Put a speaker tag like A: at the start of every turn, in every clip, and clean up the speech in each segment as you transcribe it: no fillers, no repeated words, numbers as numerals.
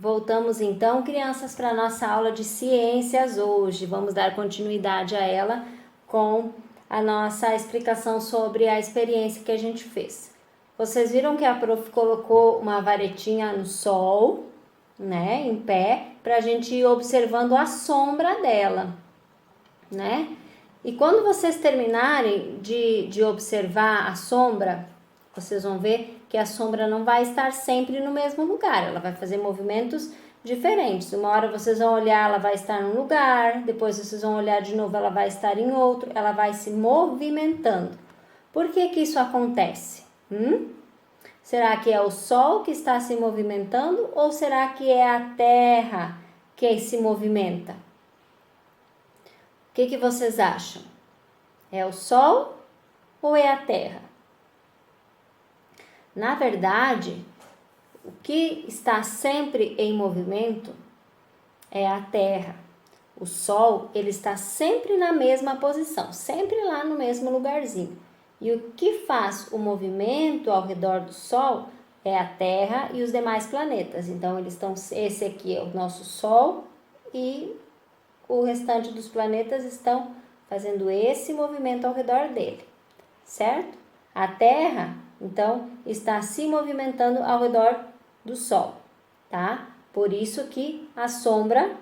A: Voltamos então, crianças, para a nossa aula de ciências hoje. Vamos dar continuidade a ela com a nossa explicação sobre a experiência que a gente fez. Vocês viram que a prof colocou uma varetinha no sol, né, em pé, para a gente ir observando a sombra dela, né? E quando vocês terminarem de observar a sombra, vocês vão ver que a sombra não vai estar sempre no mesmo lugar, ela vai fazer movimentos diferentes. Uma hora vocês vão olhar, ela vai estar num lugar, depois vocês vão olhar de novo, ela vai estar em outro, ela vai se movimentando. Por que que isso acontece? Será que é o Sol que está se movimentando ou será que é a Terra que se movimenta? O que vocês acham? É o Sol ou é a Terra? Na verdade, o que está sempre em movimento é a Terra. O Sol, ele está sempre na mesma posição, sempre lá no mesmo lugarzinho. E o que faz o movimento ao redor do Sol é a Terra e os demais planetas. Então, esse aqui é o nosso Sol e o restante dos planetas estão fazendo esse movimento ao redor dele, certo? A Terra, então, está se movimentando ao redor do Sol, tá? Por isso que a sombra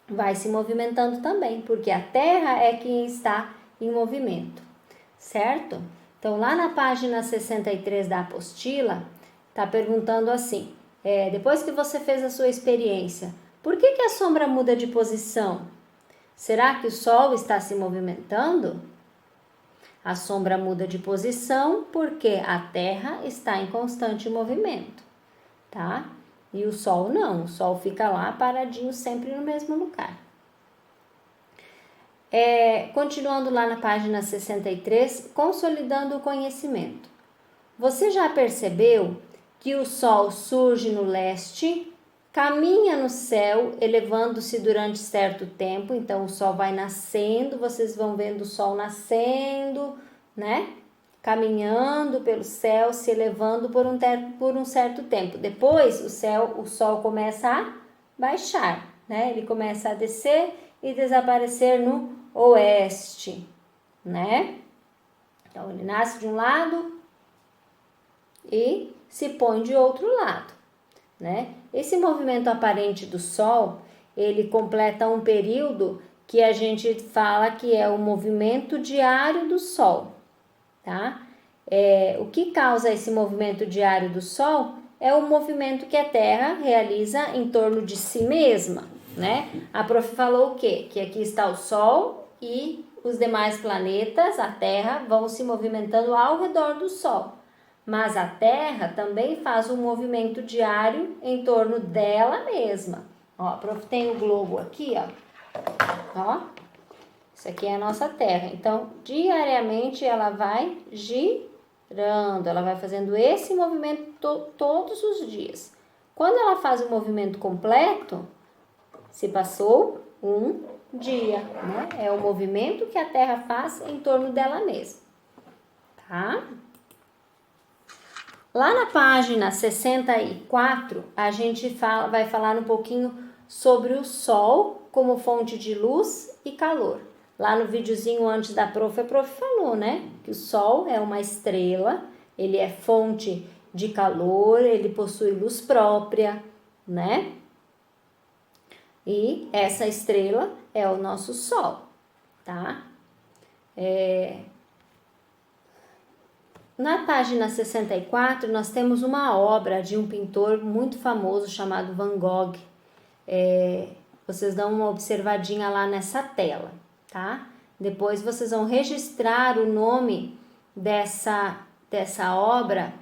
A: vai se movimentando também, porque a Terra é quem está em movimento, certo? Então, lá na página 63 da apostila, está perguntando assim, depois que você fez a sua experiência, por que a sombra muda de posição? Será que o Sol está se movimentando? A sombra muda de posição porque a Terra está em constante movimento, tá? E o Sol não, o Sol fica lá paradinho sempre no mesmo lugar. Continuando lá na página 63, consolidando o conhecimento. Você já percebeu que o Sol surge no leste, caminha no céu, elevando-se durante certo tempo, então o Sol vai nascendo, vocês vão vendo o Sol nascendo, né? Caminhando pelo céu, se elevando por um certo tempo. Depois o Sol começa a baixar, né? Ele começa a descer e desaparecer no oeste, né? Então ele nasce de um lado e se põe de outro lado, né? Esse movimento aparente do Sol, ele completa um período que a gente fala que é o movimento diário do Sol, tá? O que causa esse movimento diário do Sol é o movimento que a Terra realiza em torno de si mesma, né? A prof falou o quê? Que aqui está o Sol e os demais planetas, a Terra, vão se movimentando ao redor do Sol. Mas a Terra também faz um movimento diário em torno dela mesma. Ó, a prof tem o globo aqui, ó. Isso aqui é a nossa Terra. Então, diariamente ela vai girando, ela vai fazendo esse movimento todos os dias. Quando ela faz o movimento completo, se passou um dia, né? É o movimento que a Terra faz em torno dela mesma, tá? Lá na página 64, a gente vai falar um pouquinho sobre o Sol como fonte de luz e calor. Lá no videozinho antes da prof, a prof falou, né? Que o Sol é uma estrela, ele é fonte de calor, ele possui luz própria, né? E essa estrela é o nosso Sol, tá? Na página 64, nós temos uma obra de um pintor muito famoso chamado Van Gogh. Vocês dão uma observadinha lá nessa tela, tá? Depois vocês vão registrar o nome dessa obra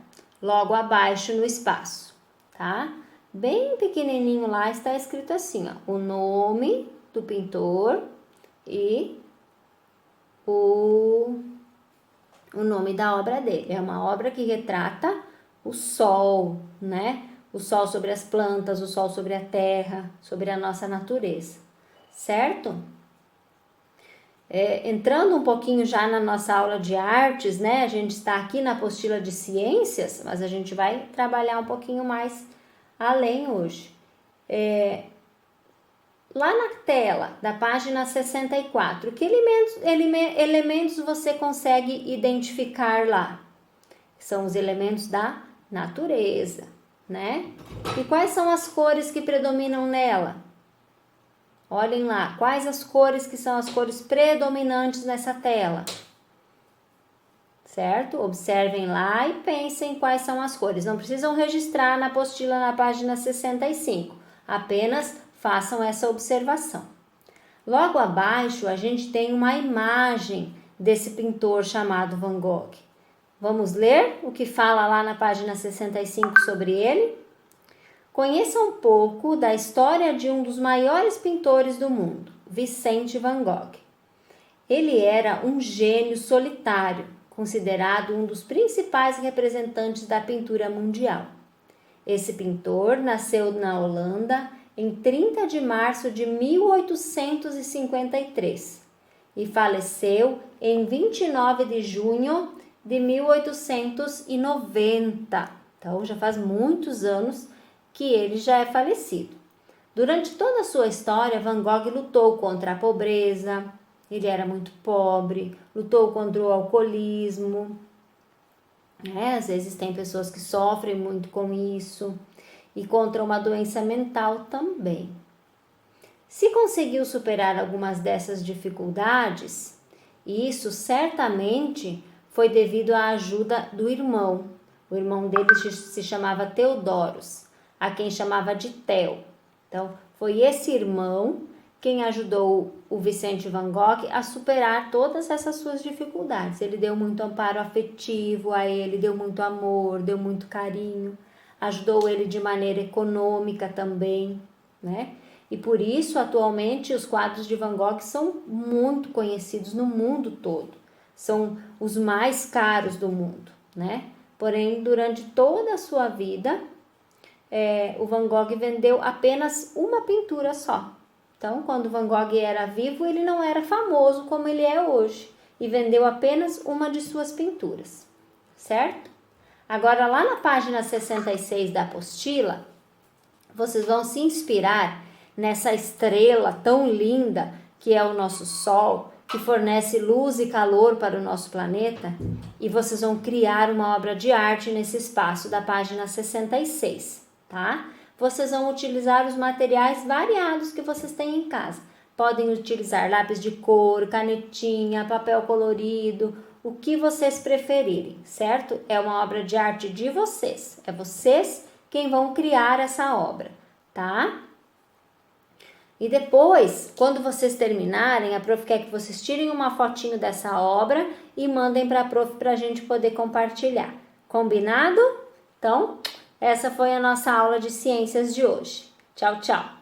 A: logo abaixo no espaço, tá? Bem pequenininho lá está escrito assim, ó, o nome do pintor e o nome da obra dele. É uma obra que retrata o Sol, né? O Sol sobre as plantas, o Sol sobre a terra, sobre a nossa natureza, certo? Entrando um pouquinho já na nossa aula de artes, né? A gente está aqui na apostila de ciências, mas a gente vai trabalhar um pouquinho mais além hoje. lá na tela da página 64, que elementos você consegue identificar lá? São os elementos da natureza, né? E quais são as cores que predominam nela? Olhem lá, quais as cores que são as cores predominantes nessa tela? Certo? Observem lá e pensem quais são as cores. Não precisam registrar na apostila na página 65, apenas façam essa observação. Logo abaixo, a gente tem uma imagem desse pintor chamado Van Gogh. Vamos ler o que fala lá na página 65 sobre ele? Conheça um pouco da história de um dos maiores pintores do mundo, Vicente Van Gogh. Ele era um gênio solitário, considerado um dos principais representantes da pintura mundial. Esse pintor nasceu na Holanda em 30 de março de 1853 e faleceu em 29 de junho de 1890. Então, já faz muitos anos que ele já é falecido. Durante toda a sua história, Van Gogh lutou contra a pobreza, ele era muito pobre, lutou contra o alcoolismo, né? Às vezes tem pessoas que sofrem muito com isso, e contra uma doença mental também. Se conseguiu superar algumas dessas dificuldades, isso certamente foi devido à ajuda do irmão. O irmão dele se chamava Theodorus, a quem chamava de Theo. Então, foi esse irmão quem ajudou o Vicente Van Gogh a superar todas essas suas dificuldades. Ele deu muito amparo afetivo a ele, deu muito amor, deu muito carinho, ajudou ele de maneira econômica também, né? E por isso, atualmente, os quadros de Van Gogh são muito conhecidos no mundo todo. São os mais caros do mundo, né? Porém, durante toda a sua vida, o Van Gogh vendeu apenas uma pintura só. Então, quando Van Gogh era vivo, ele não era famoso como ele é hoje e vendeu apenas uma de suas pinturas, certo? Agora, lá na página 66 da apostila, vocês vão se inspirar nessa estrela tão linda que é o nosso Sol, que fornece luz e calor para o nosso planeta, e vocês vão criar uma obra de arte nesse espaço da página 66, tá? Vocês vão utilizar os materiais variados que vocês têm em casa. Podem utilizar lápis de cor, canetinha, papel colorido, o que vocês preferirem, certo? É uma obra de arte de vocês. É vocês quem vão criar essa obra, tá? E depois, quando vocês terminarem, a prof quer que vocês tirem uma fotinho dessa obra e mandem para a prof para a gente poder compartilhar. Combinado? Então, essa foi a nossa aula de ciências de hoje. Tchau, tchau!